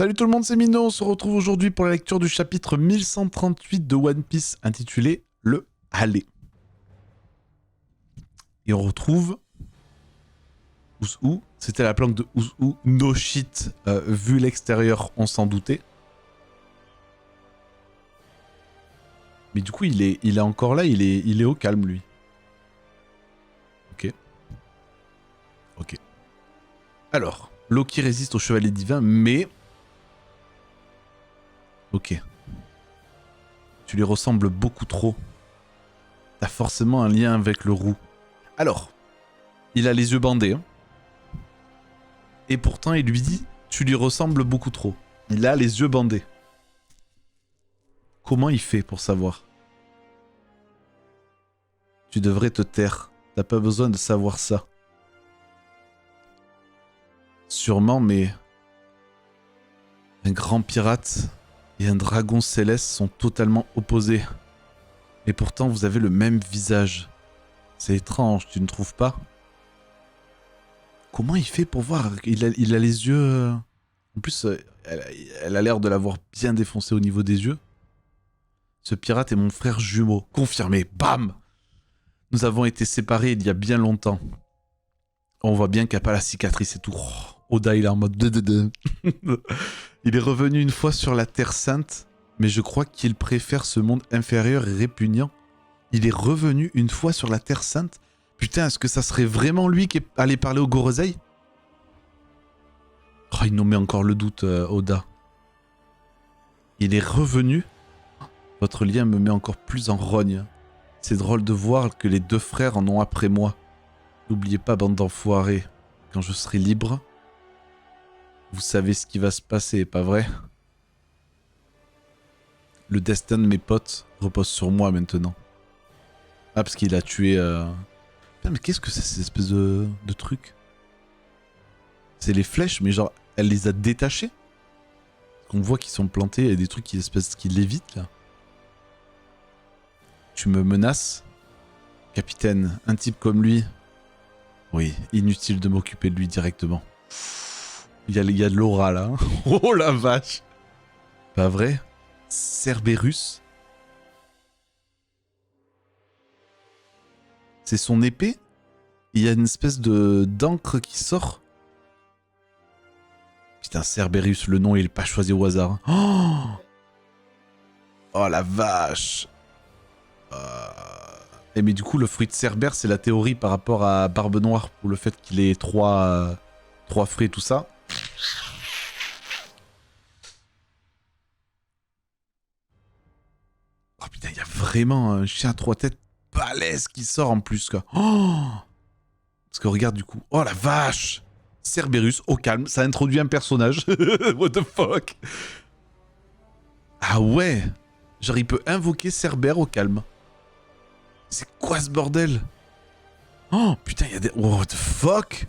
Salut tout le monde, c'est Mino, on se retrouve aujourd'hui pour la lecture du chapitre 1138 de One Piece intitulé Le Aller. Et on retrouve Ouzou, c'était la planque de Ouzou, no shit, vu l'extérieur on s'en doutait. Mais du coup il est encore là, il est au calme lui. Ok. Alors, Loki résiste au chevalier divin, mais... Ok. Tu lui ressembles beaucoup trop. T'as forcément un lien avec le roux. Alors, il a les yeux bandés. Hein. Et pourtant, il lui dit « Tu lui ressembles beaucoup trop ». Il a les yeux bandés. Comment il fait pour savoir? Tu devrais te taire. T'as pas besoin de savoir ça. Sûrement, mais... Un grand pirate et un dragon céleste sont totalement opposés. Et pourtant, vous avez le même visage. C'est étrange, tu ne trouves pas? Comment il fait pour voir? Il a les yeux... En plus, elle a l'air de l'avoir bien défoncé au niveau des yeux. Ce pirate est mon frère jumeau. Confirmé. Bam! Nous avons été séparés il y a bien longtemps. On voit bien qu'il n'y a pas la cicatrice et tout. Oh, Oda, il est en mode... Il est revenu une fois sur la Terre Sainte, mais je crois qu'il préfère ce monde inférieur et répugnant. Il est revenu une fois sur la Terre Sainte? Putain, est-ce que ça serait vraiment lui qui est allé parler au Gorosei? Oh, il nous met encore le doute, Oda. Il est revenu? Votre lien me met encore plus en rogne. C'est drôle de voir que les deux frères en ont après moi. N'oubliez pas, bande d'enfoirés. Quand je serai libre, vous savez ce qui va se passer, pas vrai? Le destin de mes potes repose sur moi maintenant. Ah, parce qu'il a tué... Putain, mais qu'est-ce que c'est ces espèces de trucs? C'est les flèches, mais genre, elle les a détachées? On voit qu'ils sont plantés, il y a des trucs qui lévitent, là. Tu me menaces? Capitaine, un type comme lui... Oui, inutile de m'occuper de lui directement. Il y a de l'aura, là. Oh la vache! Pas vrai? Cerberus? C'est son épée? Il y a une espèce d'encre qui sort. Putain, Cerberus, le nom il est pas choisi au hasard. Oh la vache! Et mais du coup, le fruit de Cerbère, c'est la théorie par rapport à Barbe Noire, pour le fait qu'il ait trois fruits et tout ça. Oh putain, il y a vraiment un chien à trois têtes balèze qui sort en plus, quoi. Oh! Parce que regarde du coup. Oh la vache! Cerberus, au calme, ça introduit un personnage. What the fuck? Ah ouais! Genre il peut invoquer Cerbère au calme. C'est quoi ce bordel? Oh putain, il y a des... What the fuck?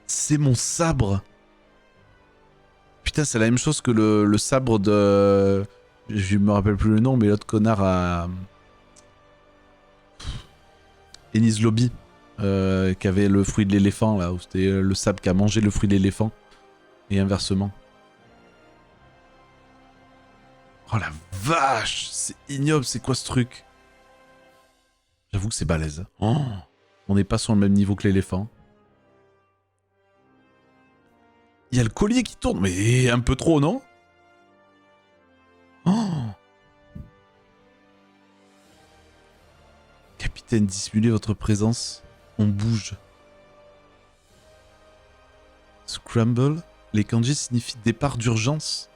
C'est mon sabre. Putain, c'est la même chose que le sabre de... Je me rappelle plus le nom, mais l'autre connard a... Enies Lobby. Qui avait le fruit de l'éléphant, là, où c'était le sabre qui a mangé le fruit de l'éléphant. Et inversement. Oh la vache! C'est ignoble, c'est quoi ce truc? J'avoue que c'est balèze. Oh, on n'est pas sur le même niveau que l'éléphant. Il y a le collier qui tourne, mais un peu trop, non? Oh! Capitaine, dissimulez votre présence. On bouge. Scramble. Les kanji signifient départ d'urgence.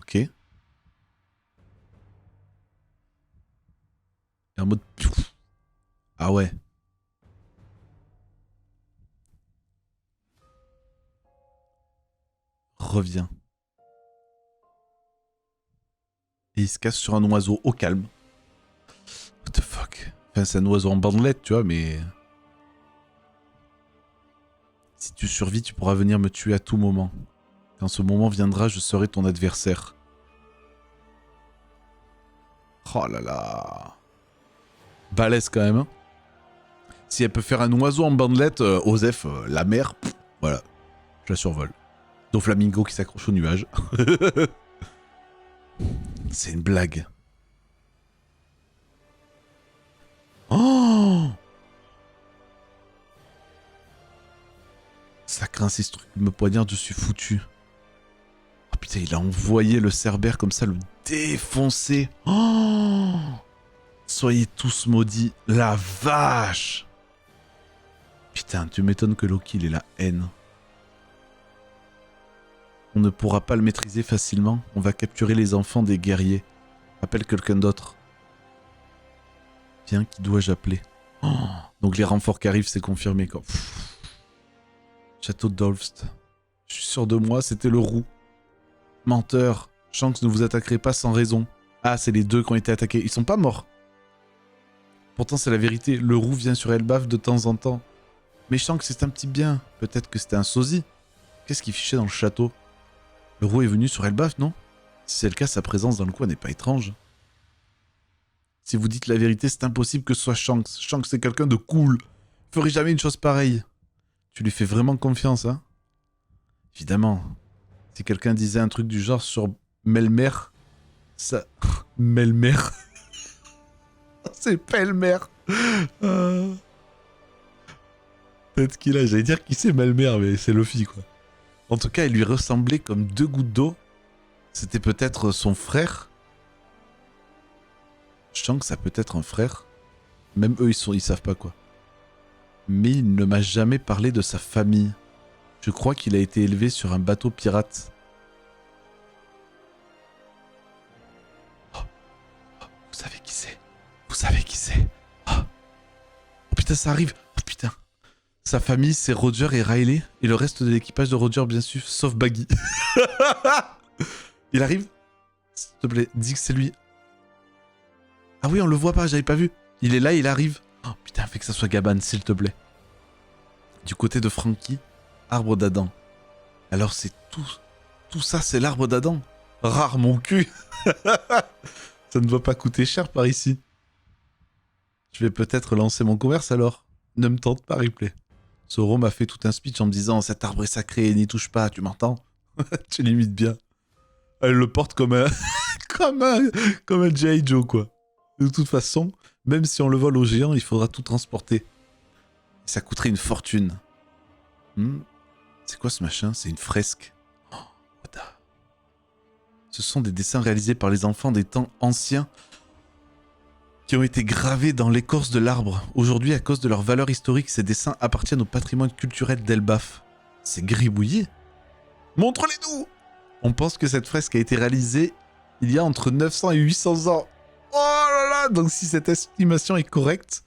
Ok. Et en mode... Ah ouais. Reviens. Et il se casse sur un oiseau au calme. What the fuck? Enfin, c'est un oiseau en bandelette, tu vois, mais... Si tu survis, tu pourras venir me tuer à tout moment. Quand ce moment viendra, je serai ton adversaire. Oh là là. Balèze quand même. Hein. Si elle peut faire un oiseau en bandelette, Osef, la mer, voilà, je la survole. Doflamingo qui s'accroche au nuage. C'est une blague. Oh! Ça craint ces trucs, il me poignarde, je suis foutu. Oh putain, il a envoyé le cerbère comme ça, le défoncer. Oh! Soyez tous maudits. La vache! Putain, tu m'étonnes que Loki, il ait la haine. On ne pourra pas le maîtriser facilement. On va capturer les enfants des guerriers. Appelle quelqu'un d'autre. Tiens, qui dois-je appeler? Oh! Donc les renforts qui arrivent, c'est confirmé, quoi. Pff. Château d'Olfst. Je suis sûr de moi, c'était le roux. Menteur. Shanks ne vous attaquerait pas sans raison. Ah, c'est les deux qui ont été attaqués. Ils sont pas morts. Pourtant, c'est la vérité. Le roux vient sur Elbaf de temps en temps. Mais Shanks, c'est un petit bien. Peut-être que c'était un sosie. Qu'est-ce qu'il fichait dans le château? Le roux est venu sur Elbaf, non? Si c'est le cas, sa présence dans le coin n'est pas étrange. Si vous dites la vérité, c'est impossible que ce soit Shanks. Shanks, c'est quelqu'un de cool. Il ferait jamais une chose pareille. Tu lui fais vraiment confiance, hein? Évidemment. Si quelqu'un disait un truc du genre sur Melmer, ça... Melmer. C'est Pelmer. Peut-être qu'il a... J'allais dire qui c'est Melmer, mais c'est Luffy, quoi. En tout cas, il lui ressemblait comme deux gouttes d'eau. C'était peut-être son frère. Shanks, ça peut être un frère. Même eux, ils savent pas quoi. Mais il ne m'a jamais parlé de sa famille. Je crois qu'il a été élevé sur un bateau pirate. Oh, vous savez qui c'est? Vous savez qui c'est? Oh putain, ça arrive. Oh putain. Sa famille, c'est Roger et Riley. Et le reste de l'équipage de Roger, bien sûr, sauf Baggy. Il arrive? S'il te plaît, dis que c'est lui. Ah oui, on le voit pas, j'avais pas vu. Il est là, il arrive. Oh putain, fais que ça soit Gaban, s'il te plaît. Du côté de Frankie, arbre d'Adam. Alors c'est tout ça, c'est l'arbre d'Adam. Rare mon cul. Ça ne doit pas coûter cher par ici. Je vais peut-être lancer mon commerce alors. Ne me tente pas, replay. Zoro m'a fait tout un speech en me disant cet arbre est sacré, n'y touche pas, tu m'entends? Tu limites bien. Elle le porte comme un comme un G.I. Joe, quoi. De toute façon, même si on le vole aux géants, il faudra tout transporter. Ça coûterait une fortune. C'est quoi ce machin? C'est une fresque. Oh, Oda. Ce sont des dessins réalisés par les enfants des temps anciens qui ont été gravés dans l'écorce de l'arbre. Aujourd'hui, à cause de leur valeur historique, ces dessins appartiennent au patrimoine culturel d'Elbaf. C'est gribouillé. Montre-les-nous! On pense que cette fresque a été réalisée il y a entre 900 et 800 ans. Oh là là! Donc si cette estimation est correcte,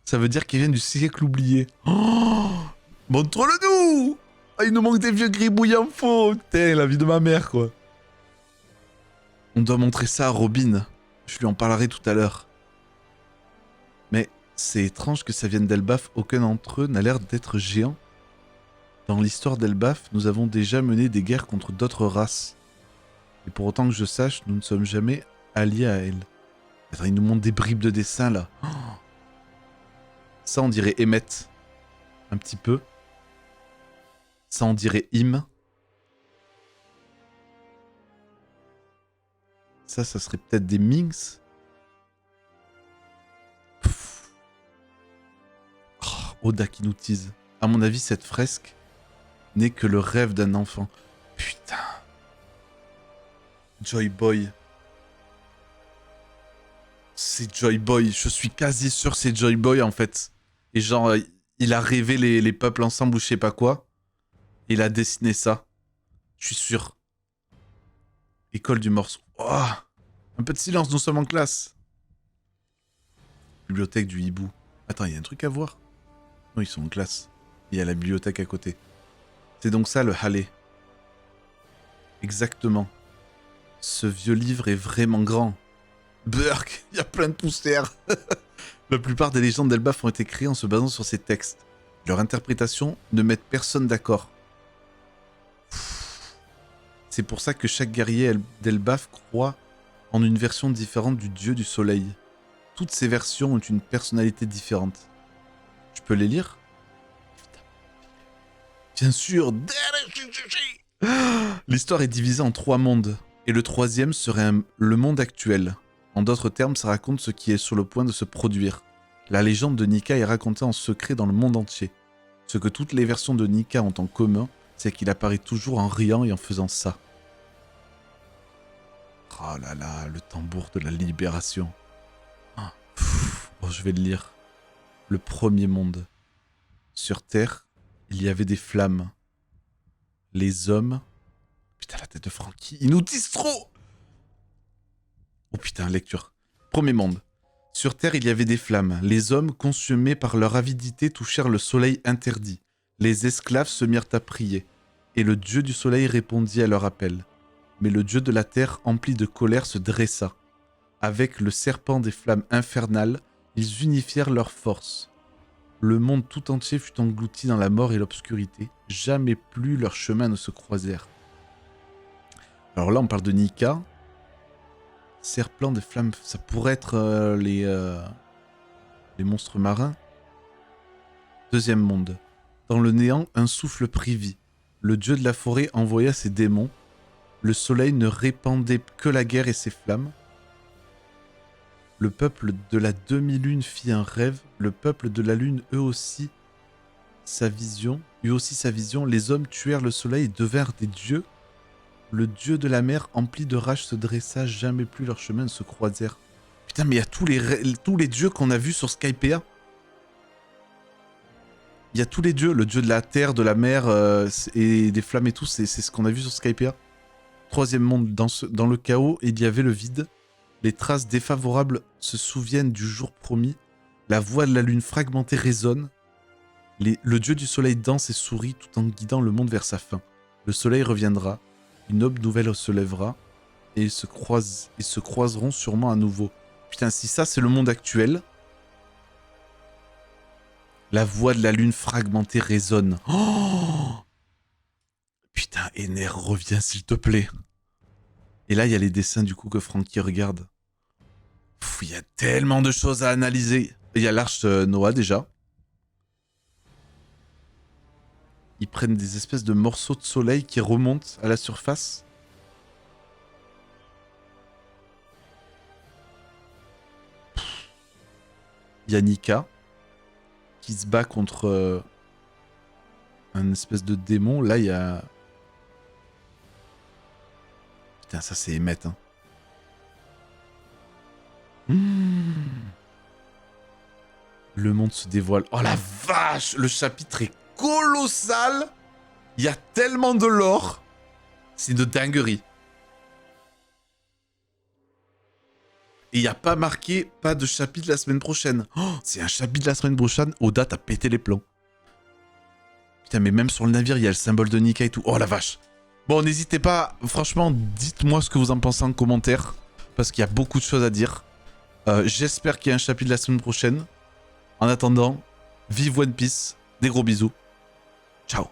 ça veut dire qu'ils viennent du siècle oublié. Oh! Montre-le-nous! Ah, il nous manque des vieux gribouillants faux! Putain, la vie de ma mère, quoi. On doit montrer ça à Robin. Je lui en parlerai tout à l'heure. Mais c'est étrange que ça vienne d'Elbaf. Aucun d'entre eux n'a l'air d'être géant. Dans l'histoire d'Elbaf, nous avons déjà mené des guerres contre d'autres races. Et pour autant que je sache, nous ne sommes jamais alliés à elles. Attends, il nous montre des bribes de dessin, là. Oh, ça, on dirait Emmet. Un petit peu. Ça, on dirait Im. Ça serait peut-être des Minx. Oh, Oda qui nous tease. À mon avis, cette fresque n'est que le rêve d'un enfant. Putain. Joy Boy. C'est Joy Boy. Je suis quasi sûr que c'est Joy Boy, en fait. Et genre, il a rêvé les peuples ensemble ou je sais pas quoi. Et il a dessiné ça. Je suis sûr. École du morceau. Oh, un peu de silence, nous sommes en classe. Bibliothèque du hibou. Attends, il y a un truc à voir? Non, ils sont en classe. Il y a la bibliothèque à côté. C'est donc ça le Halley. Exactement. Ce vieux livre est vraiment grand. Burk, il y a plein de poussière. La plupart des légendes d'Elbaf ont été créées en se basant sur ces textes. Leur interprétation ne met personne d'accord. C'est pour ça que chaque guerrier d'Elbaf croit en une version différente du dieu du soleil. Toutes ces versions ont une personnalité différente. Je peux les lire? Bien sûr. L'histoire est divisée en 3 mondes, et le troisième serait le monde actuel. En d'autres termes, ça raconte ce qui est sur le point de se produire. La légende de Nika est racontée en secret dans le monde entier. Ce que toutes les versions de Nika ont en commun, c'est qu'il apparaît toujours en riant et en faisant ça. Oh là là, le tambour de la libération. Ah, bon, je vais le lire. Le premier monde. Sur Terre, il y avait des flammes. Les hommes... Putain, la tête de Frankie, ils nous disent trop. Oh putain, lecture. Premier monde. Sur Terre, il y avait des flammes. Les hommes, consumés par leur avidité, touchèrent le soleil interdit. Les esclaves se mirent à prier. Et le dieu du soleil répondit à leur appel. Mais le dieu de la terre, empli de colère, se dressa. Avec le serpent des flammes infernales, ils unifièrent leurs forces. Le monde tout entier fut englouti dans la mort et l'obscurité. Jamais plus leurs chemins ne se croisèrent. Alors là, on parle de Nika. Serpent des flammes, ça pourrait être les monstres marins. Deuxième monde. Dans le néant, un souffle prit vie. Le dieu de la forêt envoya ses démons. Le soleil ne répandait que la guerre et ses flammes. Le peuple de la demi-lune fit un rêve. Le peuple de la lune eut aussi sa vision. Les hommes tuèrent le soleil et devinrent des dieux. Le dieu de la mer, empli de rage, se dressa. Jamais plus leurs chemins ne se croisèrent. Putain, mais il y a tous les dieux qu'on a vus sur Skypiea. Il y a tous les dieux. Le dieu de la terre, de la mer et des flammes et tout. C'est ce qu'on a vu sur Skypiea. Troisième monde. Dans le chaos, il y avait le vide. Les traces défavorables se souviennent du jour promis. La voix de la lune fragmentée résonne. Le dieu du soleil danse et sourit tout en guidant le monde vers sa fin. Le soleil reviendra. Une aube nouvelle se lèvera. Et ils se croiseront sûrement à nouveau. Putain, si ça c'est le monde actuel. La voix de la lune fragmentée résonne. Oh, putain, Ener, reviens s'il te plaît. Et là, il y a les dessins du coup que Frankie regarde. Il y a tellement de choses à analyser. Il y a l'arche Noah déjà. Ils prennent des espèces de morceaux de soleil qui remontent à la surface. Il y a Nika qui se bat contre un espèce de démon. Là, il y a... Putain, ça c'est Emmett. Hein. Le monde se dévoile. Oh la vache! Le chapitre est colossal! Il y a tellement de lore. C'est de dinguerie. Et il n'y a pas marqué pas de chapitre la semaine prochaine. Oh, c'est un chapitre la semaine prochaine. Oda, t'as pété les plombs. Putain, mais même sur le navire, il y a le symbole de Nika et tout. Oh la vache. Bon, n'hésitez pas. Franchement, dites-moi ce que vous en pensez en commentaire. Parce qu'il y a beaucoup de choses à dire. J'espère qu'il y a un chapitre la semaine prochaine. En attendant, vive One Piece. Des gros bisous. Ciao.